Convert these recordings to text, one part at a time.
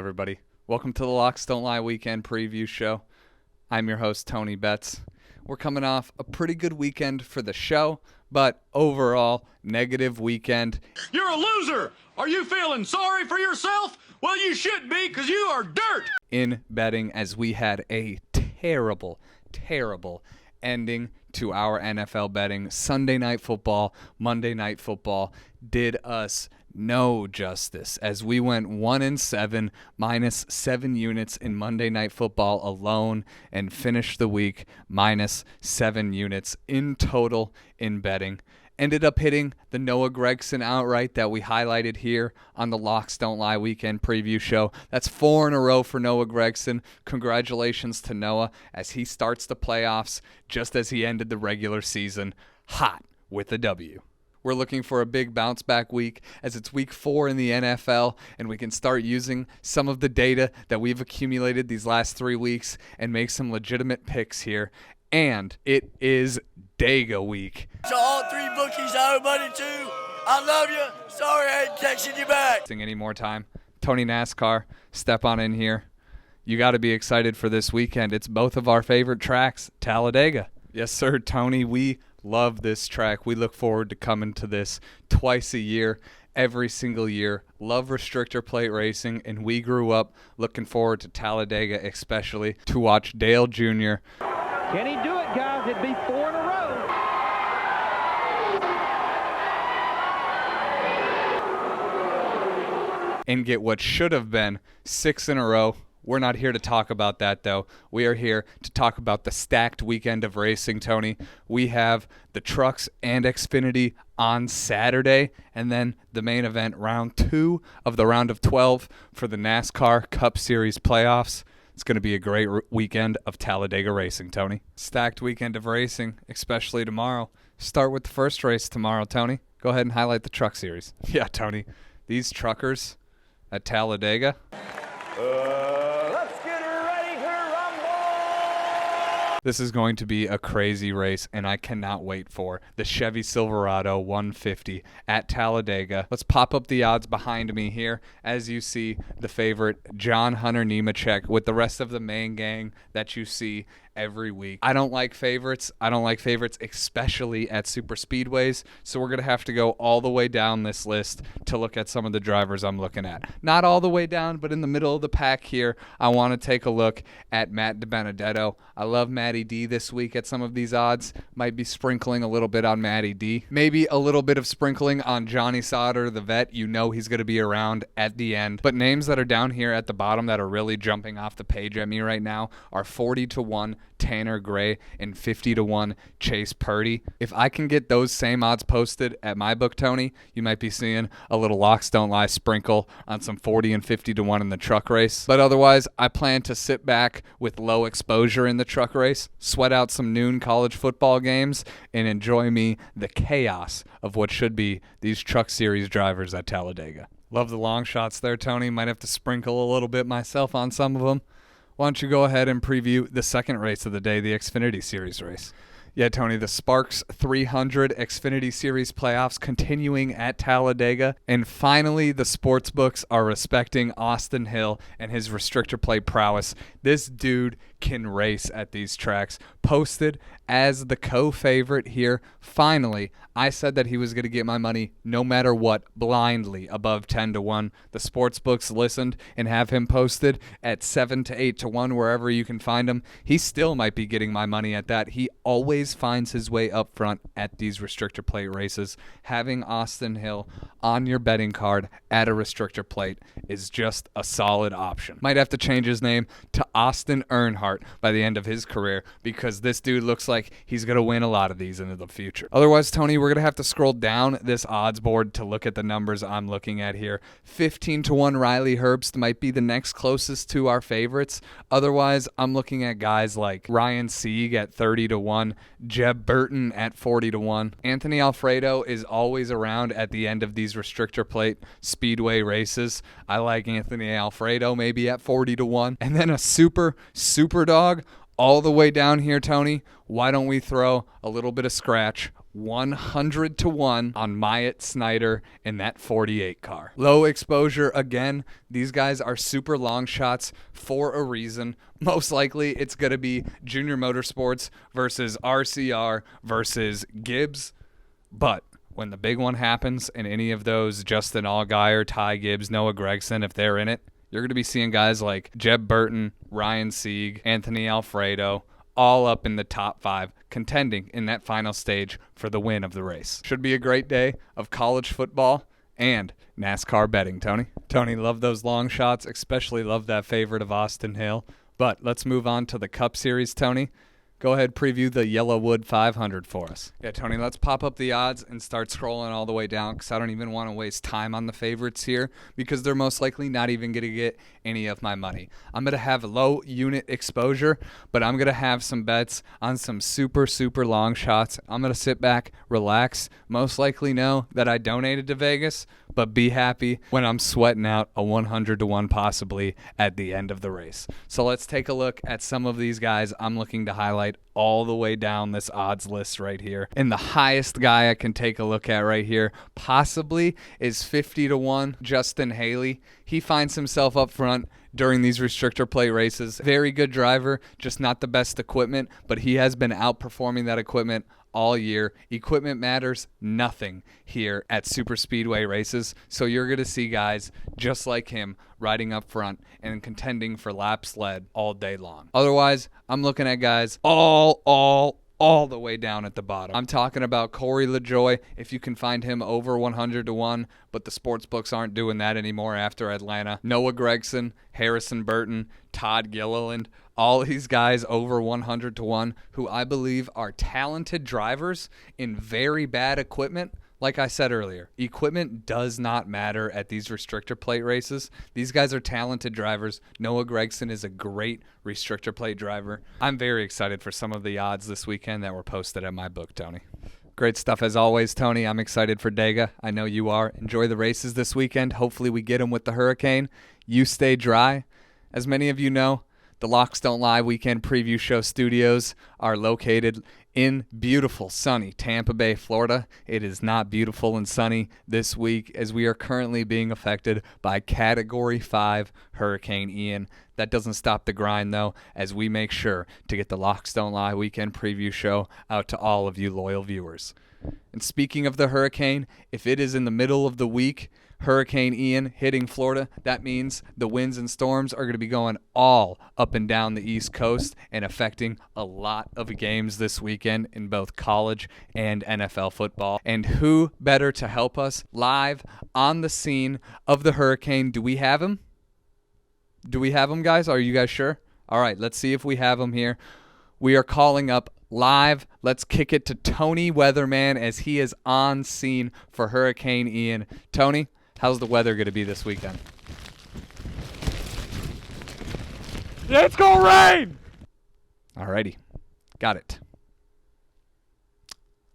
everybody? Welcome to the Locks Don't Lie weekend preview show. I'm your host, Tony Betts. We're coming off a pretty good weekend for the show, but overall, negative weekend. You're a loser! Are you feeling sorry for yourself? Well, you should be, because you are dirt! In betting, as we had a terrible ending to our NFL betting. Sunday Night Football, Monday Night Football did us no justice as we went 1-7, minus 7 units in Monday Night Football alone, and finished the week minus 7 units in total in betting. Ended up hitting the Noah Gragson outright that we highlighted here on the Locks Don't Lie weekend preview show. That's 4 in a row for Noah Gragson. Congratulations to Noah as he starts the playoffs just as he ended the regular season hot with a W. We're looking for a big bounce back week as it's week 4 in the NFL, and we can start using some of the data that we've accumulated these last 3 weeks and make some legitimate picks here. And it is Dega week. So all 3 bookies I owe money to. I love you. Sorry I ain't texting you back. Any more time. Tony NASCAR, step on in here. You got to be excited for this weekend. It's both of our favorite tracks, Talladega. Yes, sir, Tony. We love this track. We look forward to coming to this twice a year, every single year. Love restrictor plate racing, and we grew up looking forward to Talladega, especially to watch Dale Jr. Can he do it, guys? It'd be 4 in a row. And get what should have been 6 in a row. We're not here to talk about that, though. We are here to talk about the stacked weekend of racing, Tony. We have the trucks and Xfinity on Saturday, and then the main event, round 2 of the round of 12 for the NASCAR Cup Series playoffs. It's going to be a great weekend of Talladega racing, Tony. Stacked weekend of racing, especially tomorrow. Start with the first race tomorrow, Tony. Go ahead and highlight the truck series. Yeah, Tony. These truckers at Talladega. Let's get ready to rumble! This is going to be a crazy race, and I cannot wait for the Chevy Silverado 150 at Talladega. Let's pop up the odds behind me here. As you see, the favorite, John Hunter Nemechek, with the rest of the main gang that you see every week. I don't like favorites, especially at super speedways, so we're going to have to go all the way down this list to look at some of the drivers I'm looking at. Not all the way down, but in the middle of the pack here, I want to take a look at Matt DiBenedetto. I love Matty D this week at some of these odds. Might be sprinkling a little bit on Matty D. Maybe a little bit of sprinkling on Johnny Sauter, the vet. You know he's going to be around at the end. But names that are down here at the bottom that are really jumping off the page at me right now are 40-1 Tanner Gray and 50-1 Chase Purdy. If I can get those same odds posted at my book, Tony, you might be seeing a little Locks Don't Lie sprinkle on some 40 and 50-1 in the truck race. But otherwise, I plan to sit back with low exposure in the truck race, sweat out some noon college football games, and enjoy me the chaos of what should be these truck series drivers at Talladega. Love the long shots there, Tony. Might have to sprinkle a little bit myself on some of them. Why don't you go ahead and preview the second race of the day, the Xfinity Series race? Yeah, Tony, the Sparks 300 Xfinity Series playoffs continuing at Talladega. And finally, the sportsbooks are respecting Austin Hill and his restrictor plate prowess. This dude can race at these tracks. Posted as the co-favorite here. Finally, I said that he was going to get my money no matter what, blindly above 10-1. The sportsbooks listened and have him posted at 7 to 8-1 wherever you can find him. He still might be getting my money at that. He always finds his way up front at these restrictor plate races. Having Austin Hill on your betting card at a restrictor plate is just a solid option. Might have to change his name to Austin Earnhardt by the end of his career because this dude looks like he's going to win a lot of these into the future. Otherwise, Tony, we're going to have to scroll down this odds board to look at the numbers I'm looking at here. 15-1 Riley Herbst might be the next closest to our favorites. Otherwise, I'm looking at guys like Ryan Sieg at 30-1, Jeb Burton at 40-1. Anthony Alfredo is always around at the end of these restrictor plate speedway races. I like Anthony Alfredo maybe at 40-1. And then a super dog all the way down here, Tony, why don't we throw a little bit of scratch? 100-1 on Myatt Snyder in that 48 car. Low exposure again. These guys are super long shots for a reason. Most likely it's going to be Junior Motorsports versus RCR versus Gibbs. But when the big one happens and any of those Justin Allgaier, Ty Gibbs, Noah Gragson, if they're in it, you're going to be seeing guys like Jeb Burton, Ryan Sieg, Anthony Alfredo, all up in the top 5, contending in that final stage for the win of the race. Should be a great day of college football and NASCAR betting, Tony. Tony, love those long shots, especially love that favorite of Austin Hill. But let's move on to the Cup Series, Tony. Go ahead, preview the Yellowwood 500 for us. Yeah, Tony, let's pop up the odds and start scrolling all the way down because I don't even want to waste time on the favorites here because they're most likely not even going to get any of my money. I'm going to have low unit exposure, but I'm going to have some bets on some super, super long shots. I'm going to sit back, relax, most likely know that I donated to Vegas, but be happy when I'm sweating out a 100-1 possibly at the end of the race. So let's take a look at some of these guys I'm looking to highlight all the way down this odds list right here. And the highest guy I can take a look at right here possibly is 50-1 Justin Haley. He finds himself up front during these restrictor plate races. Very good driver, just not the best equipment, but he has been outperforming that equipment all year. Equipment matters nothing here at super speedway races, so you're going to see guys just like him riding up front and contending for laps led all day long. Otherwise, I'm looking at guys all the way down at the bottom. I'm talking about Corey LaJoie, if you can find him over 100-1, but the sports books aren't doing that anymore after Atlanta. Noah Gragson, Harrison Burton, Todd Gilliland, all these guys over 100-1 who I believe are talented drivers in very bad equipment. Like I said earlier, equipment does not matter at these restrictor plate races. These guys are talented drivers. Noah Gragson is a great restrictor plate driver. I'm very excited for some of the odds this weekend that were posted at my book, Tony. Great stuff as always, Tony. I'm excited for Dega. I know you are. Enjoy the races this weekend. Hopefully we get them with the hurricane. You stay dry. As many of you know, the Locks Don't Lie Weekend Preview Show studios are located in beautiful, sunny Tampa Bay, Florida. It is not beautiful and sunny this week as we are currently being affected by Category 5 Hurricane Ian. That doesn't stop the grind, though, as we make sure to get the Locks Don't Lie Weekend Preview Show out to all of you loyal viewers. And speaking of the hurricane, if it is in the middle of the week, Hurricane Ian hitting Florida, that means the winds and storms are going to be going all up and down the East Coast and affecting a lot of games this weekend in both college and NFL football. And who better to help us live on the scene of the hurricane? Do we have him? Do we have him, guys? Are you guys sure? All right, let's see if we have him here. We are calling up live. Let's kick it to Tony Weatherman as he is on scene for Hurricane Ian. Tony, how's the weather going to be this weekend? It's going to rain! Alrighty. Got it.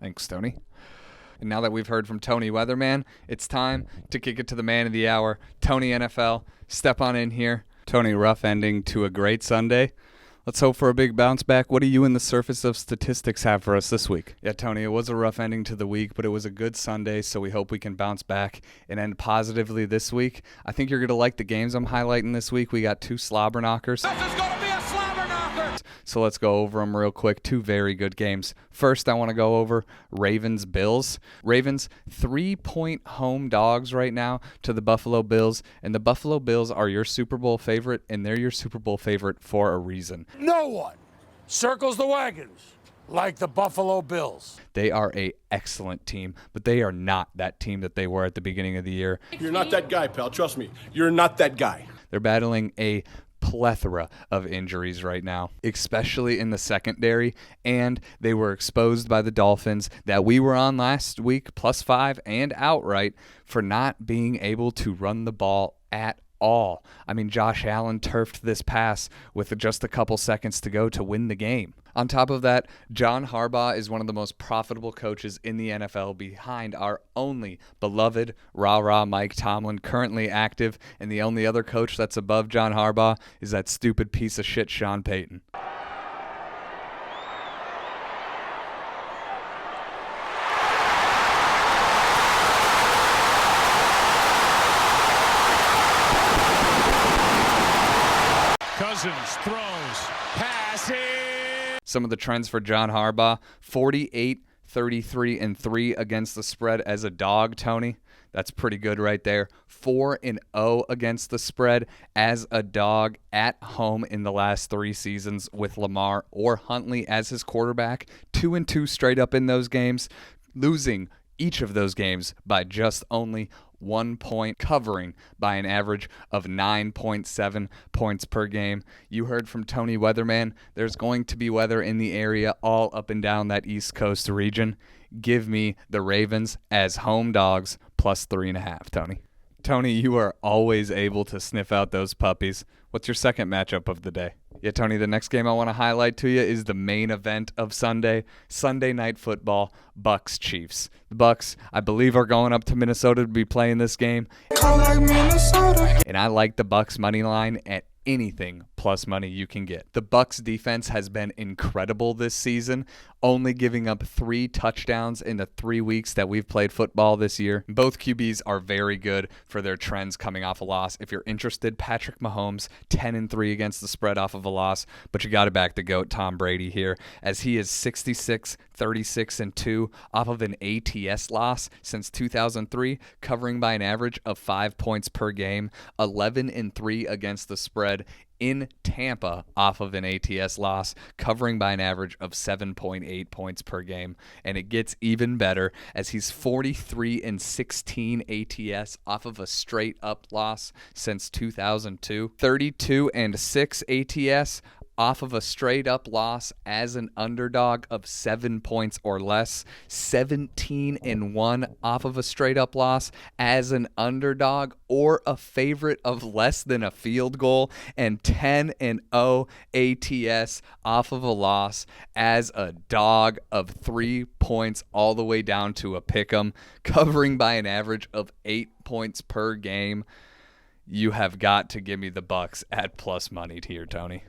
Thanks, Tony. And now that we've heard from Tony Weatherman, it's time to kick it to the man of the hour, Tony NFL. Step on in here. Tony, rough ending to a great Sunday. Let's hope for a big bounce back. What do you and the surface of statistics have for us this week? Yeah, Tony, it was a rough ending to the week, but it was a good Sunday, so we hope we can bounce back and end positively this week. I think you're going to like the games I'm highlighting this week. We got 2 slobber knockers. This is going to be a slobber knocker! So let's go over them real quick. 2 very good games. First, I want to go over Ravens-Bills. Ravens 3-point home dogs right now to the Buffalo Bills, and the Buffalo Bills are your Super Bowl favorite, and they're your Super Bowl favorite for a reason. No one circles the wagons like the Buffalo Bills. They are an excellent team, but they are not that team that they were at the beginning of the year. You're not that guy, pal. Trust me. You're not that guy. They're battling a plethora of injuries right now, especially in the secondary, and they were exposed by the Dolphins that we were on last week, +5 and outright, for not being able to run the ball at all. I mean, Josh Allen turfed this pass with just a couple seconds to go to win the game. On top of that, John Harbaugh is one of the most profitable coaches in the NFL behind our only beloved rah-rah Mike Tomlin, currently active, and the only other coach that's above John Harbaugh is that stupid piece of shit Sean Payton. Cousins throws, passes. Some of the trends for John Harbaugh: 48, 33, and 3 against the spread as a dog, Tony. That's pretty good right there. 4-0 against the spread as a dog at home in the last 3 seasons with Lamar or Huntley as his quarterback. 2-2 straight up in those games, losing each of those games by just only 1 point, covering by an average of 9.7 points per game. You heard from Tony Weatherman. There's going to be weather in the area all up and down that East Coast region. Give me the Ravens as home dogs plus 3.5, Tony. Tony, you are always able to sniff out those puppies. What's your second matchup of the day? Yeah, Tony, the next game I want to highlight to you is the main event of Sunday Night Football, Bucs-Chiefs. The Bucs, I believe, are going up to Minnesota to be playing this game. And I like the Bucs money line at anything plus money you can get. The Bucs defense has been incredible this season, only giving up 3 touchdowns in the 3 weeks that we've played football this year. Both QBs are very good for their trends coming off a loss. If you're interested, Patrick Mahomes 10-3 against the spread off of a loss, but you got to back the GOAT Tom Brady here, as he is 66, 36-2 off of an ATS loss since 2003, covering by an average of 5 points per game, 11-3 against the spread in Tampa off of an ATS loss, covering by an average of 7.8 points per game. And it gets even better as he's 43-16 ATS off of a straight up loss since 2002, 32-6 ATS off of a straight-up loss as an underdog of 7 points or less, 17-1 off of a straight-up loss as an underdog or a favorite of less than a field goal, and 10-0 ATS off of a loss as a dog of 3 points all the way down to a pick'em, covering by an average of 8 points per game. You have got to give me the Bucs at plus money here, Tony.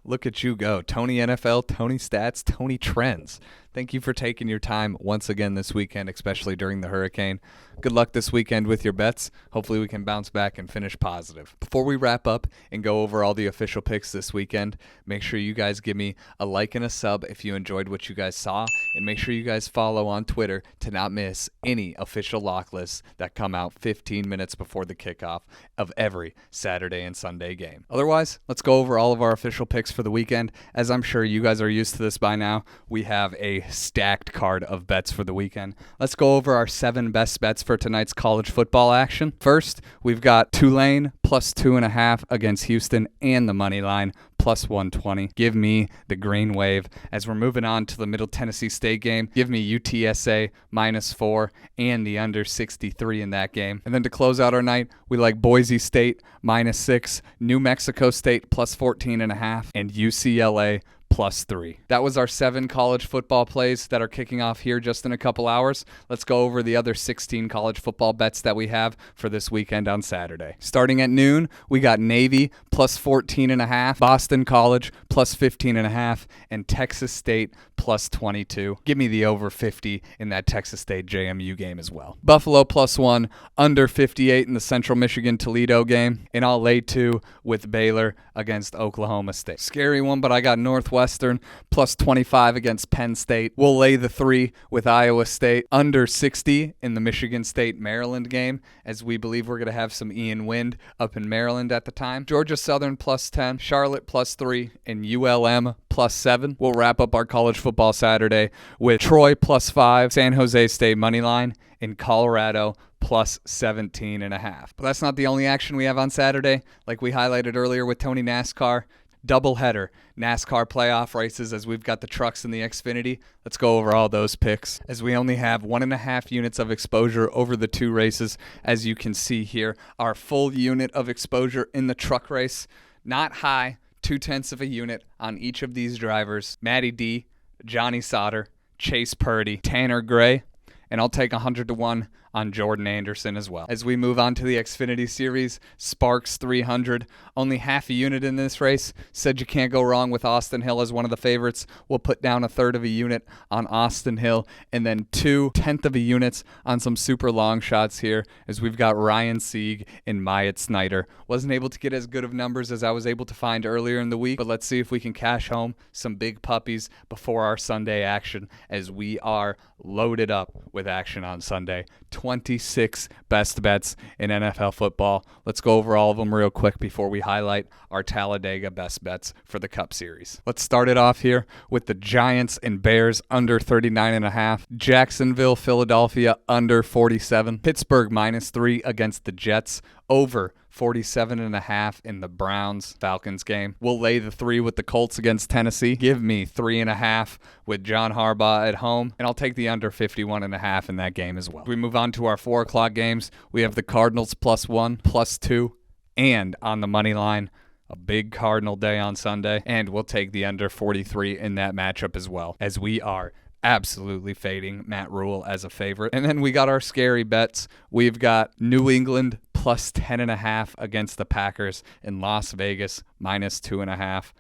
Look at you go. Tony NFL, Tony Stats, Tony Trends. Thank you for taking your time once again this weekend, especially during the hurricane. Good luck this weekend with your bets. Hopefully we can bounce back and finish positive. Before we wrap up and go over all the official picks this weekend, make sure you guys give me a like and a sub if you enjoyed what you guys saw, and make sure you guys follow on Twitter to not miss any official lock lists that come out 15 minutes before the kickoff of every Saturday and Sunday game. Otherwise, let's go over all of our official picks for the weekend. As I'm sure you guys are used to this by now, we have a stacked card of bets for the weekend. Let's go over our 7 best bets for tonight's college football action. First, we've got Tulane plus 2.5 against Houston and the money line plus 120. Give me the green wave. As we're moving on to the Middle Tennessee State game, give me UTSA minus 4 and the under 63 in that game. And then to close out our night, we like Boise State minus 6, New Mexico State plus 14.5, and UCLA plus 3. That was our 7 college football plays that are kicking off here just in a couple hours. Let's go over the other 16 college football bets that we have for this weekend on Saturday. Starting at noon, we got Navy plus 14.5, Boston College plus 15.5, and Texas State plus 22. Give me the over 50 in that Texas State JMU game as well. Buffalo plus 1, under 58 in the Central Michigan Toledo game, and I'll lay 2 with Baylor against Oklahoma State. Scary one, but I got Northwestern plus 25 against Penn State. We'll lay the 3 with Iowa State, under 60 in the Michigan State-Maryland game, as we believe we're going to have some Ian wind up in Maryland at the time. Georgia Southern plus 10, Charlotte plus 3, and ULM plus 7. We'll wrap up our college football Saturday with Troy plus 5, San Jose State money line, and Colorado plus 17.5. But that's not the only action we have on Saturday. Like we highlighted earlier with Tony NASCAR, doubleheader NASCAR playoff races, as we've got the trucks and the Xfinity. Let's go over all those picks, as we only have 1.5 units of exposure over the 2 races. As you can see here, our full unit of exposure in the truck race, not high, 0.2 of a unit on each of these drivers: Matty D, Johnny Sauter, Chase Purdy, Tanner Gray, and I'll take 100 to 1 on Jordan Anderson as well. As we move on to the Xfinity Series, Sparks 300, only half a unit in this race. Said you can't go wrong with Austin Hill as one of the favorites. We'll put down a third of a unit on Austin Hill and then 2/10 of a units on some super long shots here as we've got Ryan Sieg and Myatt Snyder. Wasn't able to get as good of numbers as I was able to find earlier in the week, but let's see if we can cash home some big puppies before our Sunday action as we are loaded up with action on Sunday. 26 best bets in NFL football. Let's go over all of them real quick before we highlight our Talladega best bets for the Cup Series. Let's start it off here with the Giants and Bears under 39.5. Jacksonville, Philadelphia under 47. Pittsburgh -3 against the Jets. Over 47.5 in the Browns-Falcons game. We'll lay the 3 with the Colts against Tennessee. Give me 3.5 with John Harbaugh at home, and I'll take the under 51.5 in that game as well. We move on to our 4 o'clock games. We have the Cardinals +1, +2, and on the money line, a big Cardinal day on Sunday, and we'll take the under 43 in that matchup as well, as we are absolutely fading Matt Rule as a favorite. And then we got our scary bets. We've got New England +10.5 against the Packers in Las Vegas -2.5.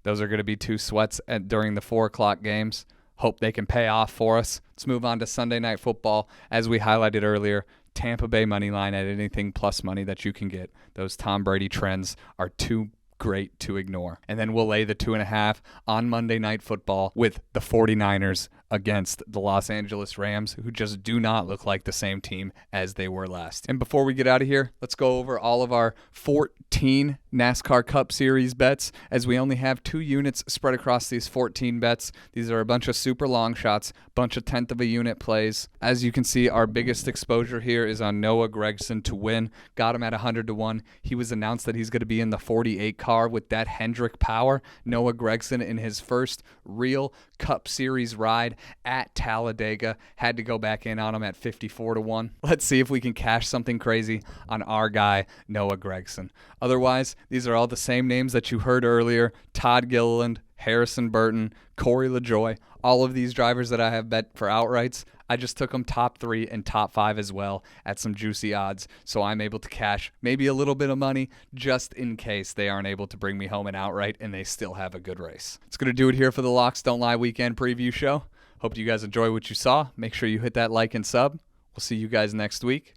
Those are going to be 2 sweats during the 4 o'clock games. Hope they can pay off for us. Let's move on to Sunday Night Football. As we highlighted earlier, Tampa Bay money line at anything plus money that you can get. Those Tom Brady trends are too great to ignore. And then we'll lay the 2.5 on Monday Night Football with the 49ers against the Los Angeles Rams, who just do not look like the same team as they were last. And before we get out of here, let's go over all of our 14 NASCAR Cup Series bets, as we only have 2 units spread across these 14 bets. These are a bunch of super long shots, bunch of 10th of a unit plays. As you can see, our biggest exposure here is on Noah Gragson to win. Got him at 100-1. He was announced that he's going to be in the 48 car with that Hendrick power. Noah Gragson in his first real Cup Series ride at Talladega had to go back in on him at 54-1. Let's see if we can cash something crazy on our guy, Noah Gragson. Otherwise, these are all the same names that you heard earlier. Todd Gilliland, Harrison Burton, Corey LaJoie, all of these drivers that I have bet for outrights. I just took them top 3 and top 5 as well at some juicy odds, so I'm able to cash maybe a little bit of money just in case they aren't able to bring me home an outright and they still have a good race. It's going to do it here for the Locks Don't Lie weekend preview show. Hope you guys enjoy what you saw. Make sure you hit that like and sub. We'll see you guys next week.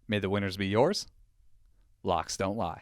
May the winners be yours. Locks don't lie.